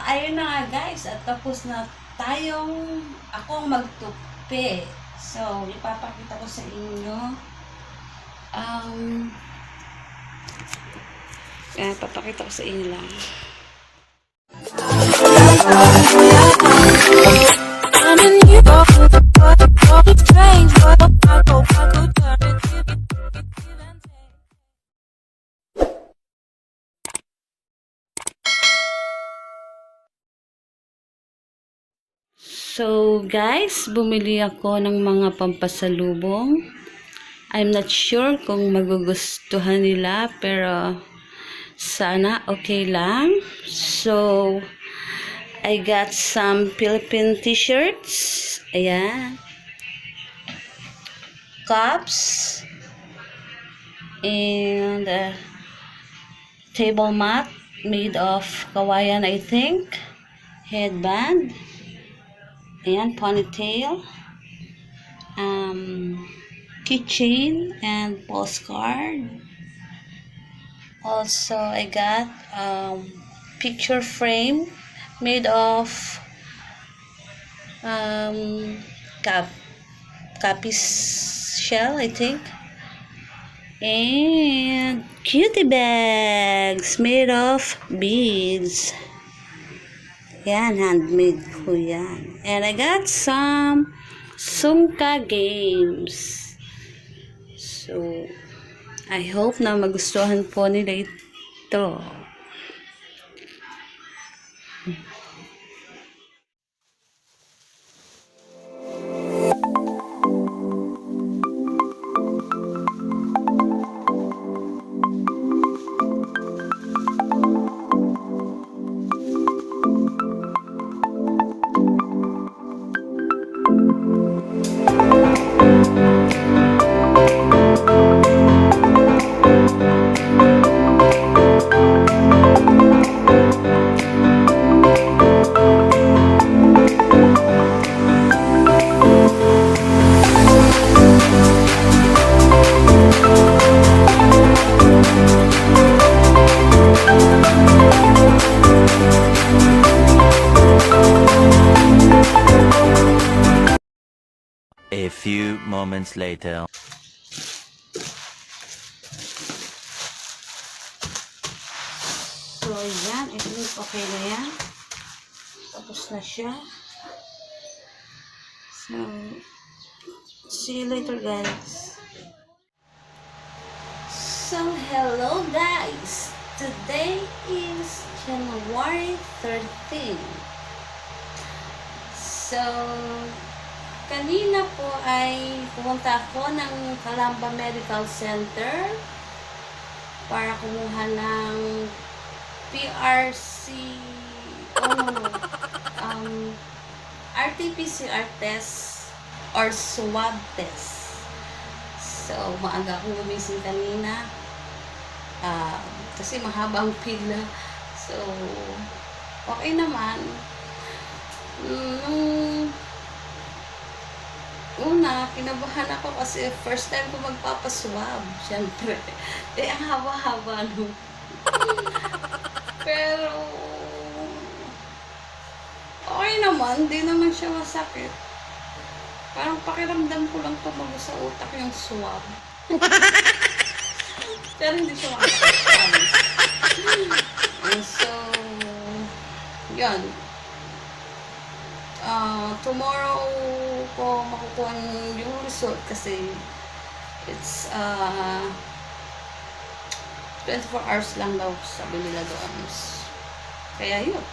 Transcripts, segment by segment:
ayun na nga guys, at tapos na akong magtupi. So, ipapakita ko sa inyo. Papakita ko sa inyo lang. So guys, bumili ako ng mga pampasalubong. I'm not sure kung magugustuhan nila, pero sana okay lang. So I got some Philippine t-shirts. Ayan. Cups. And table mat made of kawayan, I think. Headband. Ayan, ponytail. Keychain and postcard. Also, I got picture frame made of capiz shell, I think. And cutie bags made of beads. Yan, handmade ko yan. And I got some Sungka games. So, I hope na magustuhan po nila ito. A few moments later. So, yan. I think okay na yan. Tapos na siya. So, see you later, guys. So, hello, guys. Today is January 13. So, kanina po ay pumunta ako ng Calamba Medical Center para kumuha ng RT-PCR test or swab test. So, maaga akong gumising kanina kasi mahaba ang pila. So, okay naman. Una, kinabahan ako kasi first time ko magpapaswab. Siyempre. Ang haba-haba no. Pero, okay naman. Di naman siya masakit. Parang pakiramdam ko lang tumago sa utak yung swab. Pero hindi siya makakasakit. So, yan. Tomorrow ko makukuha yung result kasi it's 24 hours lang daw sabi nila doon. Kaya yun.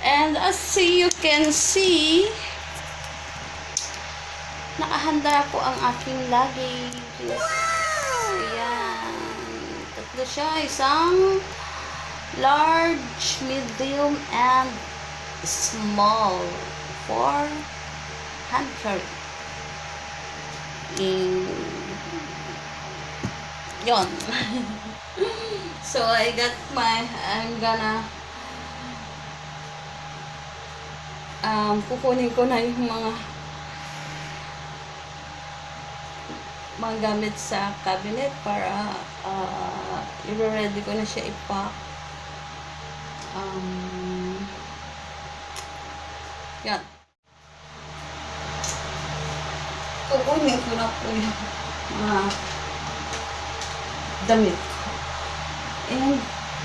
And as you can see, nakahanda po ang aking luggage. Ayan. Tatlo siya. Isang large, medium, and small for hand carry. Yon. So I'm gonna kukunin ko na yung mga gamit sa cabinet para i-ready ko na siya i-pack. Yan. Kukunin ko na po yung mga damit. And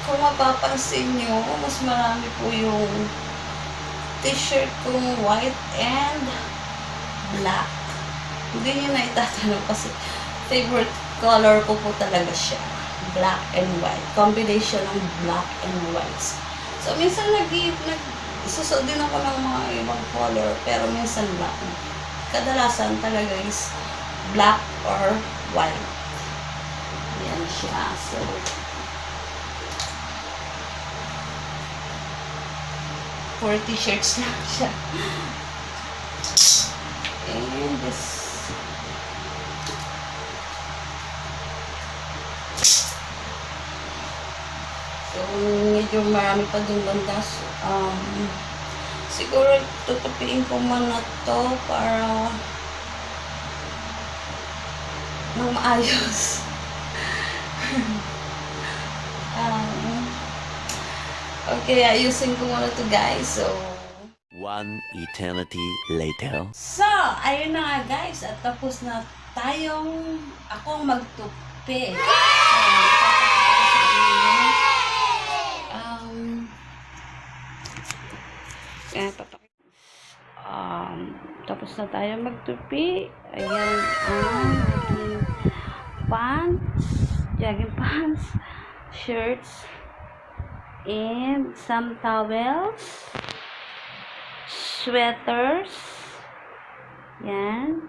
kung mapapansin nyo, mas marami po yung t-shirt kong white and black. Hindi nyo na itatanong kasi favorite color ko po talaga siya. Black and white. Combination ng black and white. So, minsan susod din ako ng mga ibang color, pero minsan black. Kadalasan talaga is black or white. Yan siya. So, for t-shirts lang siya. And this. So, medyo marami pa dun banda. So, siguro tutupiin ko muna to para nang maayos. Okay, ayusin ko muna to guys. So, one eternity later. So, ayun na nga guys. At tapos na akong magtupi. Tapos na tayo magtupi. Ayan ang pants, jogging pants, shirts, and some towels, sweaters. Yan.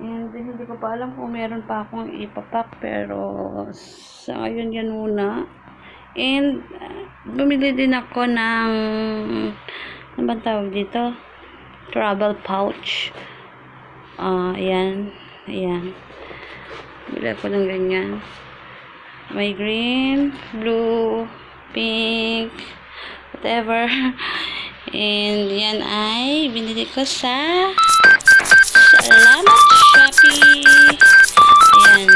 And hindi ko pa alam kung meron pa akong ipapak, pero sa ngayon yan muna. And bumili din ako ng ano ba tawag dito? Travel pouch. Ayan. Ayan. Bili ako ng ganyan. May green, blue, pink, whatever. And yan ay binili ko sa Salamat Shopee. Ayan.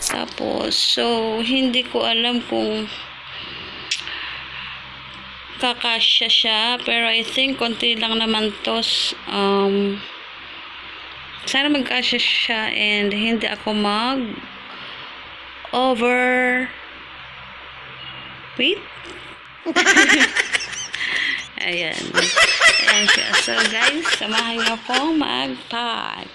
Tapos, so, hindi ko alam kung kakasya siya, pero I think konti lang naman to. Sana magkasya siya and hindi ako over weight. Ayan. Ayan siya. So guys, samahan niyo akong mag-pack.